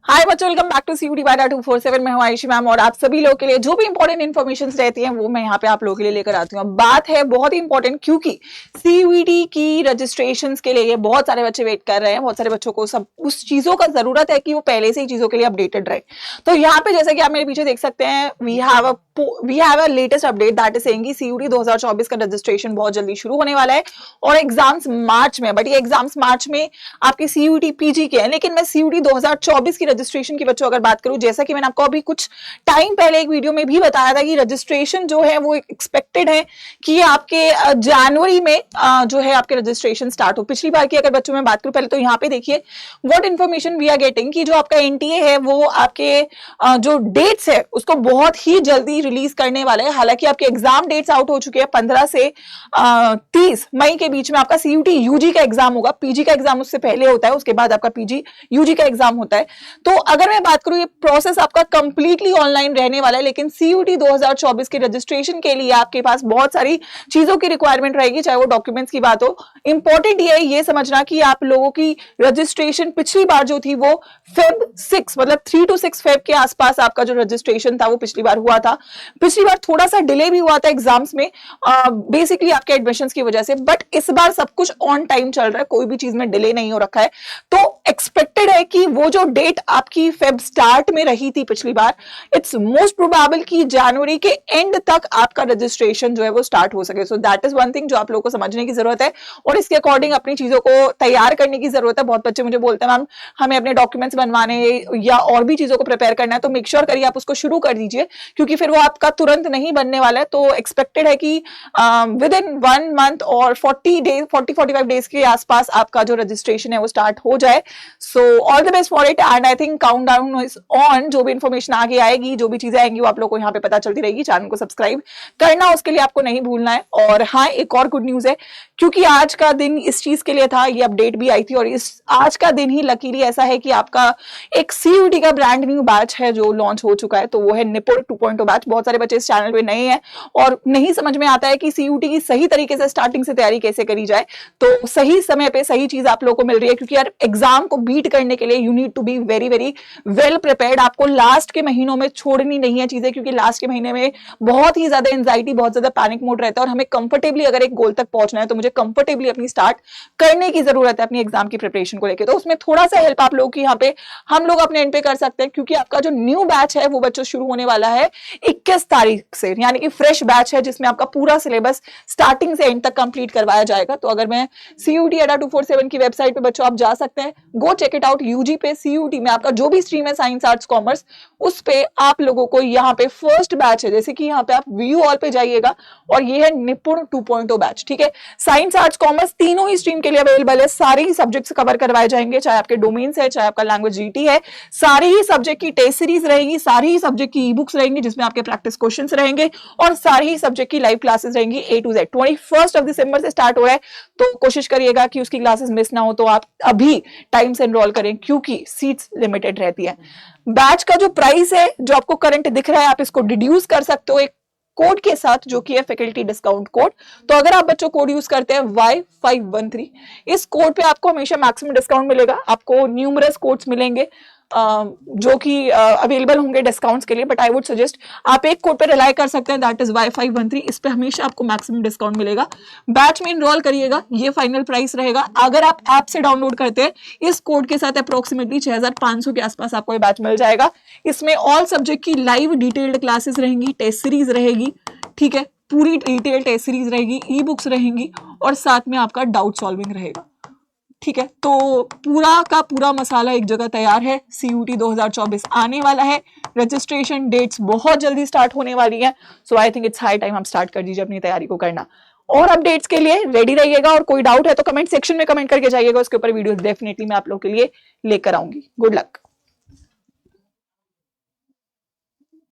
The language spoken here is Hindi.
हाय बच्चों, welcome back to CUET by 247 में हूं आयुषी मैम। और आप सभी लोगों के लिए जो भी इंपॉर्टेंट इन्फॉर्मेशन रहती हैं वो मैं यहाँ पे आप लोगों के लिए लेकर आती हूँ। बात है बहुत ही इंपॉर्टेंट, क्योंकि सीयूटी की रजिस्ट्रेशन के लिए बहुत सारे बच्चे वेट कर रहे हैं। बहुत सारे बच्चों को सब उस चीजों का जरूरत है कि वो पहले से ही चीजों के लिए अपडेटेड रहे। तो यहाँ पे जैसे कि आप मेरे पीछे देख सकते हैं, we have a latest update that is saying कि सीयूटी 2024 का रजिस्ट्रेशन बहुत जल्दी शुरू होने वाला है और एग्जाम्स मार्च में। बट ये एग्जाम्स मार्च में आपके सीयूटी पीजी के हैं, लेकिन मैं सीयूटी 2024 की रजिस्ट्रेशन की बच्चों अगर बात करूं, जैसा कि मैंने आपको अभी कुछ टाइम पहले एक वीडियो में भी बताया था कि रजिस्ट्रेशन जो है वो एक्सपेक्टेड है कि आपके जनवरी में जो है आपके रजिस्ट्रेशन स्टार्ट हो। पिछली बार की अगर बच्चों में बात करूं, पहले तो यहाँ पे देखिए what information we are getting कि जो आपका एनटीए है वो आपके जो डेट्स है उसको बहुत ही जल्दी रिलीज करने वाला है। हालांकि आपके एग्जाम डेट्स आउट हो चुके हैं, 15 से 30 मई के बीच में आपका सीयूटी यूजी का एग्जाम होगा। पीजी का एग्जाम उससे पहले होता है, उसके बाद आपका पीजी यूजी का एग्जाम होता है। तो अगर मैं बात करूं, ये प्रोसेस आपका कंप्लीटली ऑनलाइन रहने वाला है, लेकिन सीयूटी 2024 के रजिस्ट्रेशन के लिए आपके पास बहुत सारी चीजों की रिक्वायरमेंट रहेगी, चाहे वो डॉक्यूमेंट्स की बात हो। इंपॉर्टेंट ये समझना कि आप लोगों की रजिस्ट्रेशन पिछली बार जो थी वो फेब 6 मतलब 3 to 6 फेब के आसपास आपका जो रजिस्ट्रेशन था वो पिछली बार हुआ था। पिछली बार थोड़ा सा डिले भी हुआ था एग्जाम्स में, बेसिकली आपके एडमिशंस की वजह से। बट इस बार सब कुछ ऑन टाइम चल रहा है, कोई भी चीज में डिले नहीं हो रखा है। तो एक्सपेक्टेड है कि वो जो डेट आपकी फेब स्टार्ट में रही थी पिछली बार, इट्स मोस्ट प्रोबेबल कि जनवरी के एंड तक आपका रजिस्ट्रेशन जो है वो स्टार्ट हो सके। So that is one thing जो आप लोगों को समझने की जरूरत है और इसके अकॉर्डिंग अपनी चीजों को तैयार करने की जरूरत है। बहुत बच्चे मुझे बोलते हैं मैम हमें अपने डॉक्यूमेंट्स बनवाने या और भी चीजों को प्रिपेयर करना है, तो मेक श्योर करिए आप उसको शुरू कर दीजिए, क्योंकि फिर वो आपका तुरंत नहीं बनने वाला है। तो एक्सपेक्टेड है कि विद इन 1 मंथ और 40-45 डेज के आसपास आपका जो रजिस्ट्रेशन है वो स्टार्ट हो जाए। So all the best for it and I think count down is on. जो भी इंफॉर्मेशन आगे आएगी, जो भी चीजें आएंगी वो आप लोग को यहाँ पे पता चलती रहेगी। चैनल को सब्सक्राइब करना उसके लिए आपको नहीं भूलना है। और हाँ, एक और गुड न्यूज है, क्योंकि आज का दिन इस चीज के लिए था, ये अपडेट भी आई थी और इस आज का दिन ही लकीली ऐसा है कि आपका एक सीयूटी का ब्रांड न्यू बैच है जो लॉन्च हो चुका है। तो वो है निपुण 2.0 बैच। बहुत सारे बच्चे इस चैनल पे नए हैं और नहीं समझ में आता है कि सीयूटी की सही तरीके से स्टार्टिंग से तैयारी कैसे करी जाए। तो सही समय पे सही चीज आप लोगों को मिल रही है, क्योंकि यार एग्जाम को बीट करने के लिए you need to be very very well prepared. आपको लास्ट के महीनों में छोड़नी नहीं है चीजें, क्योंकि लास्ट के महीने में बहुत ही ज्यादा एंजाइटी, बहुत ज्यादा पैनिक मोड रहता है और हमें कंफर्टेबली अगर एक गोल तक पहुंचना है तो मुझे कंफर्टेबली अपनी स्टार्ट करने की जरूरत है अपनी एग्जाम की प्रिपरेशन को लेकर। तो उसमें थोड़ा सा हेल्प आप लोगों की यहाँ पे हम लोग अपने एंड पे कर सकते हैं, क्योंकि आपका जो न्यू बैच है वो बच्चों शुरू होने वाला है 21 तारीख से, यानी कि फ्रेश बैच है जिसमें आपका पूरा सिलेबस स्टार्टिंग से एंड तक कंप्लीट करवाया जाएगा। तो अगर मैं सीयूटी अड्डा 247 की वेबसाइट पे बच्चों आप जा सकते हैं, go check it out. UG पे सीयूटी में आपका जो भी स्ट्रीम है, साइंस आर्ट्स कॉमर्स, उस पे आप लोगों को यहाँ पे फर्स्ट बैच है, जैसे कि यहाँ पे आप व्यू ऑल पे जाइएगा और ये है निपुण 2.0 बैच। ठीक है, साइंस आर्ट्स कॉमर्स तीनों ही स्ट्रीम के लिए अवेलेबल है। सारे ही सब्जेक्ट्स कवर करवाए जाएंगे, चाहे आपके डोमेन्स है, चाहे आपका लैंग्वेज जीटी है। सारे ही सब्जेक्ट की टेस्ट सीरीज रहेगी, सारी ही सब्जेक्ट की ई बुक्स रहेंगी जिसमें आपके प्रैक्टिस क्वेश्चंस रहेंगे और सारी ही सब्जेक्ट की लाइव क्लासेस रहेंगी A to Z। 21 दिसंबर से स्टार्ट हो रहा है, तो कोशिश करिएगा कि उसकी क्लासेस मिस ना हो। तो आप अभी टाइम से एनरोल करें, क्योंकि सीट्स लिमिटेड रहती है। बैच का जो प्राइस है जो आपको करंट दिख रहा है, आप इसको डिड्यूस कर सकते हो एक कोड के साथ, जो कि है फैकल्टी डिस्काउंट कोड। तो अगर आप बच्चों कोड यूज करते हैं Y513, इस कोड पे आपको हमेशा मैक्सिमम डिस्काउंट मिलेगा। आपको न्यूमरस कोड्स मिलेंगे जो कि अवेलेबल होंगे डिस्काउंट्स के लिए, बट आई वुड सजेस्ट आप एक कोड पे रिलाई कर सकते हैं, दैट इज Y513। इस पे हमेशा आपको मैक्सिमम डिस्काउंट मिलेगा। बैच में इनरोल करिएगा, ये फाइनल प्राइस रहेगा। अगर आप ऐप से डाउनलोड करते हैं इस कोड के साथ अप्रोक्सीमेटली 6500 के आसपास आपको ये बैच मिल जाएगा। इसमें ऑल सब्जेक्ट की लाइव डिटेल्ड क्लासेस रहेंगी, टेस्ट सीरीज रहेगी, ठीक है, पूरी डिटेल टेस्ट सीरीज रहेगी, ई बुक्स रहेंगी और साथ में आपका डाउट सॉल्विंग रहेगा। ठीक है, तो पूरा का पूरा मसाला एक जगह तैयार है। सीयूटी 2024 आने वाला है, रजिस्ट्रेशन डेट्स बहुत जल्दी स्टार्ट होने वाली है। So I think it's high time हम स्टार्ट कर दीजिए अपनी तैयारी को करना। और अपडेट्स के लिए रेडी रहिएगा और कोई डाउट है तो कमेंट सेक्शन में कमेंट करके जाइएगा, उसके ऊपर वीडियो डेफिनेटली मैं आप लोग के लिए लेकर आऊंगी। Good luck.